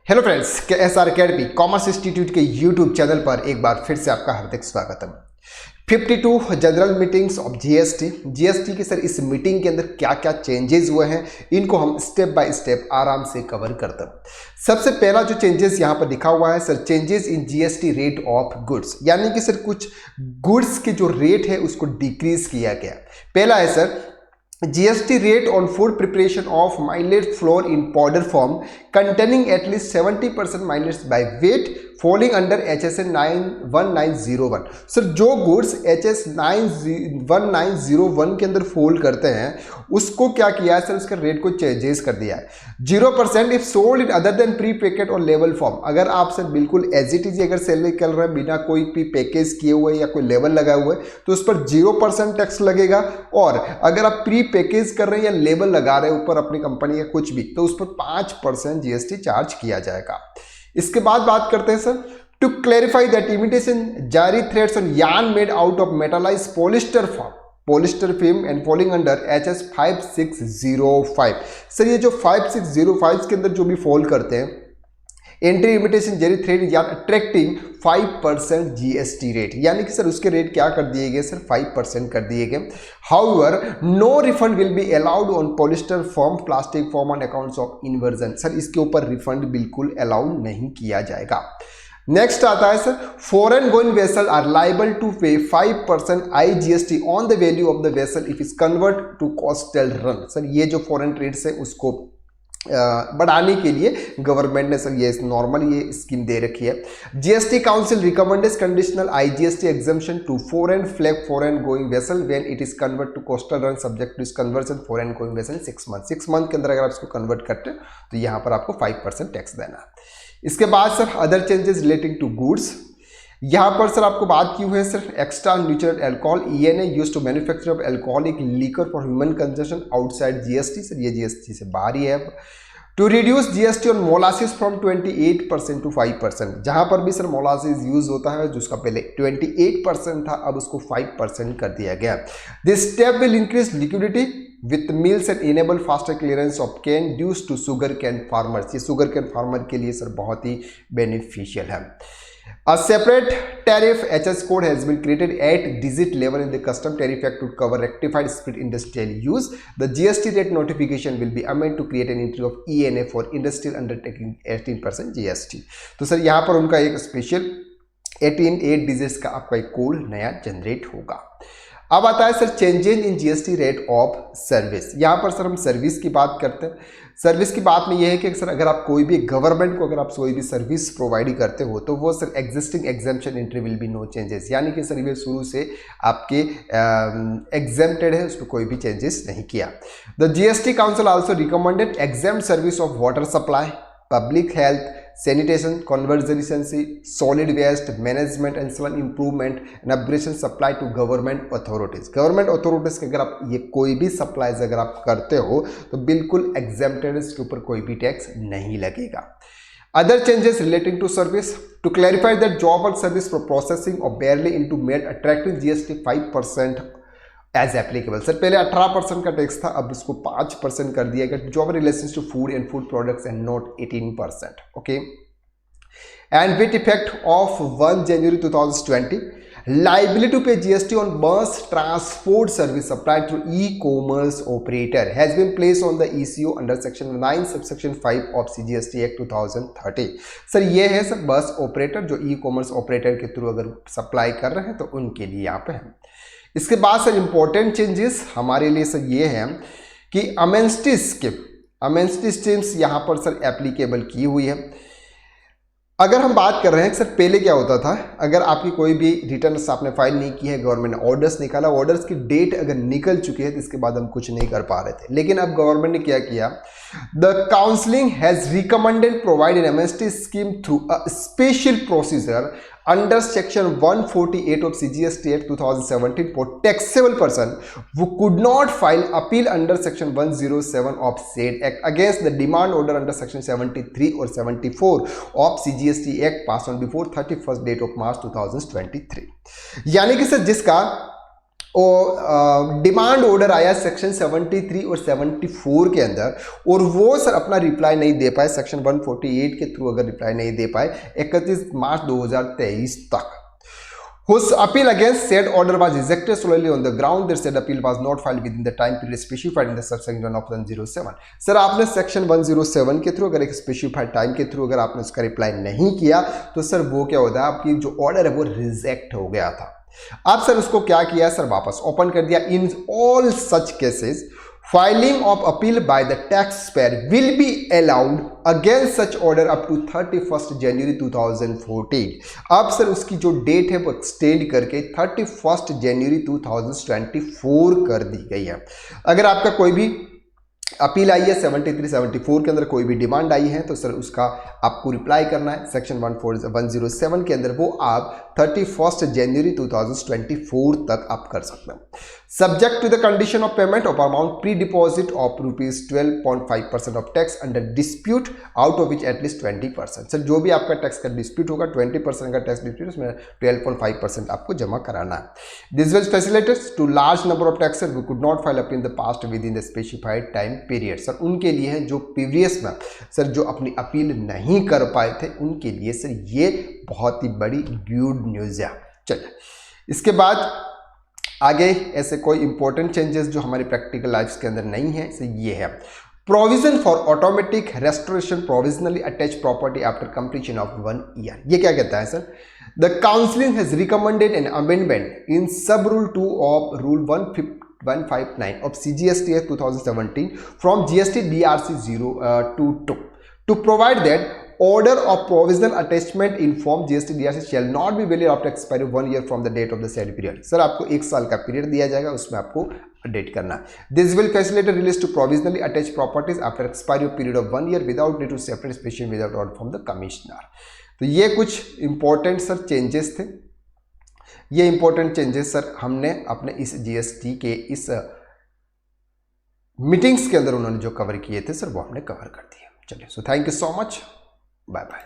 Hello friends, के S R academy commerce institute के YouTube channel पर एक बार फिर से आपका हार्दिक स्वागत है। 52 जनरल मीटिंग्स ऑफ जीएसटी की सर इस मीटिंग के अंदर क्या क्या चेंजेस हुए हैं, इनको हम स्टेप बाय स्टेप आराम से कवर करते हैं। सबसे पहला जो चेंजेस यहाँ पर लिखा हुआ है sir, changes in GST rate of goods, यानी कि सर कुछ गुड्स के जो रेट है उसको डिक्रीज किया गया। पहला है sir GST rate on food preparation of millet flour in powder form containing at least 70% millets by weight falling under HSN 1901। Sir जो गुड्स HS 1901 के अंदर फॉल करते हैं उसको क्या किया है सर, उसका रेट को चेंजेस कर दिया है। 0% if sold in other than pre packet और लेवल फॉर्म, अगर आप सर बिल्कुल एज इट इज अगर सेल कर रहे हैं बिना कोई प्री पैकेज किए हुए या कोई लेवल लगाए हुए तो उस पर 0% टैक्स लगेगा, और अगर आप प्री पैकेज कर रहे हैं या लेबल लगा रहे हैं ऊपर अपनी कंपनी या कुछ भी तो उस पर 5% GST चार्ज किया जाएगा। इसके बाद बात करते हैं sir, to clarify that imitation zari threads on yarn made out of metallised polyester film and falling under HS 5605। Sir ये जो 5605 के अंदर जो भी फॉल करते हैं, entry imitation Jerry thread yarn attracting 5% GST rate, यानी कि सर उसके रेट क्या कर दिए गए सर, 5% कर दिए गए। However no refund will be allowed on polyester foam plastic foam on accounts of inversion, sir इसके ऊपर रिफंड बिल्कुल अलाउ नहीं किया जाएगा। नेक्स्ट आता है sir, foreign going vessel are liable to pay 5% IGST on the value of the vessel if is convert to coastal run. Sir ये जो फॉरेन ट्रेड्स है उसको बढ़ाने के लिए गवर्नमेंट ने सर ये नॉर्मल ये स्कीम दे रखी है। GST council recommended conditional IGST exemption to foreign flag foreign going vessel when it is convert to coastal run subject to this conversion foreign going vessel 6 month के अंदर अगर आप इसको कन्वर्ट करते हैं तो यहाँ पर आपको 5% टैक्स देना है। इसके बाद sir other changes relating to goods, यहाँ पर सर आपको बात की हुई है sir, extra neutral alcohol ENA used to manufacture of alcoholic liquor for human consumption outside GST, sir ये GST से बाहर ही है। To reduce GST on molasses from 28% to 5%, जहाँ पर भी सर मोलासिस यूज होता है जिसका पहले 28% था अब उसको 5% कर दिया गया। This step will increase liquidity with mills and enable faster clearance of cane dues to sugar cane farmers, ये शुगर कैन फार्मर के लिए सर बहुत ही बेनिफिशियल है। A separate tariff HS code has been created at digit level in the custom tariff act to cover rectified split industrial use. The GST rate notification will be amended to create an entry of ENA for industrial undertaking 18% GST। तो sir यहाँ पर उनका एक special 8 digits का आपका एक code नया generate होगा। अब आता है sir changes in GST rate of service, यहाँ पर सर हम सर्विस की बात करते हैं। सर्विस की बात में यह है कि सर अगर आप कोई भी गवर्नमेंट को अगर आप कोई भी सर्विस प्रोवाइड करते हो तो वो sir existing exemption entry will be no changes, यानी कि सर ये शुरू से आपके एग्जेम्प्टेड है, उस पर कोई भी चेंजेस नहीं किया। The GST council also recommended exempt service of water supply, public health, sanitation, conservancy, solid waste management and soil improvement and upgradation supply to government authorities। Government authorities के अगर आप ये कोई भी सप्लाईज अगर आप करते हो तो बिल्कुल एग्जेम्प्टेड, इसके ऊपर कोई भी टैक्स नहीं लगेगा। Other changes relating to service, to clarify that job और सर्विस फॉर प्रोसेसिंग और barley into made attractive GST 5% as applicable. Sir पहले 18% का टैक्स था, अब इसको 5% कर दिया गया। Job relation to food and food products and not 18%। Okay, and with effect of 1 January 2020 liability to pay GST on bus transport service supplied through e-commerce operator has been placed on the ECO under section 9 subsection 5 of CGST Act 2030। Sir ये है sir bus operator जो e-commerce operator के through अगर supply कर रहे हैं तो उनके लिए यहाँ पे है। इसके बाद सर इंपॉर्टेंट चेंजेस हमारे लिए सर ये है कि अमेंस्टी स्कीम्स यहाँ पर सर एप्लीकेबल की हुई है। अगर हम बात कर रहे हैं कि सर पहले क्या होता था, अगर आपकी कोई भी रिटर्न्स आपने फाइल नहीं की है, गवर्नमेंट ने ऑर्डर्स निकाला, ऑर्डर्स की डेट अगर निकल चुकी है तो इसके बाद हम कुछ नहीं कर पा रहे थे। लेकिन अब गवर्नमेंट ने क्या किया, the counselling has recommended provide an MST scheme through a special procedure under section 148 of CGST Act 2017 for taxable person who could not file appeal under section 107 of said act against the demand order under section 73 or 74 of CGST Act passed on before 31st date of March 2023। यानी कि sir जिसका और demand order आया section 73 और 74 के अंदर, और वो सर अपना रिप्लाई नहीं दे पाए, सेक्शन 148 के थ्रू अगर रिप्लाई नहीं दे पाए 31 मार्च 2023 तक। Whose appeal against said order was rejected solely on the ground that said appeal was not filed within the time period specified in the subsection of 107। Sir आपने section 107 के through अगर एक specified time के through अगर आपने उसका reply नहीं किया तो सर वो क्या होता है, आपकी जो ऑर्डर है वो रिजेक्ट हो गया था। अब सर उसको क्या किया सर, वापस ओपन कर दिया। In all such cases filing of appeal by the tax payer will be allowed against such order up to 31 January 2014। अब सर उसकी जो डेट है वो एक्सटेंड करके 31 जनवरी 2024 कर दी गई है। अगर आपका कोई भी अपील आई है 73, 74 के अंदर कोई भी डिमांड आई है तो सर उसका आपको रिप्लाई करना है सेक्शन 107 के अंदर, वो आप 31 जनवरी 2024 तक आप कर सकते हैं। Subject to the condition of payment of amount pre deposit of ₹12.5% of tax under dispute out of which at least 20%। Sir जो भी आपका टैक्स का डिस्प्यूट होगा 20% का टैक्स डिस्प्यूट उसमें 12.5% आपको जमा कराना है। This will facilitate to large number of taxes who could not file appeal in the past within the specified time period. Sir उनके लिए है जो प्रीवियस में सर जो अपनी अपील नहीं कर पाए थे उनके लिए सर ये बहुत ही बड़ी गुड न्यूज़ है। चलिए इसके बाद आगे ऐसे कोई इंपॉर्टेंट चेंजेस जो हमारी प्रैक्टिकल लाइफ के अंदर नहीं है सर ये है provision for automatic restoration provisionally attach property after completion of 1 year. ये क्या कहता है sir, the council has recommended an amendment in sub rule 2 of rule 159 of CGST Act 2017 from GST DRC 022 to provide that order of provisional attachment in form GST DRC shall not be valid after expiry of 1 year from the date of the said period। Sir आपको 1 साल का period दिया जाएगा, उसमें आपको update करना है। This will facilitate release to provisionally attach properties after expiry of period of 1 year without need to separate special without order from the commissioner. तो ये कुछ इंपॉर्टेंट सर चेंजेस थे। ये इंपॉर्टेंट चेंजेस सर हमने अपने इस जीएसटी के इस मीटिंग्स के अंदर उन्होंने जो कवर किए थे सर वो हमने कवर कर दिए। चलिए so thank you so much, bye bye.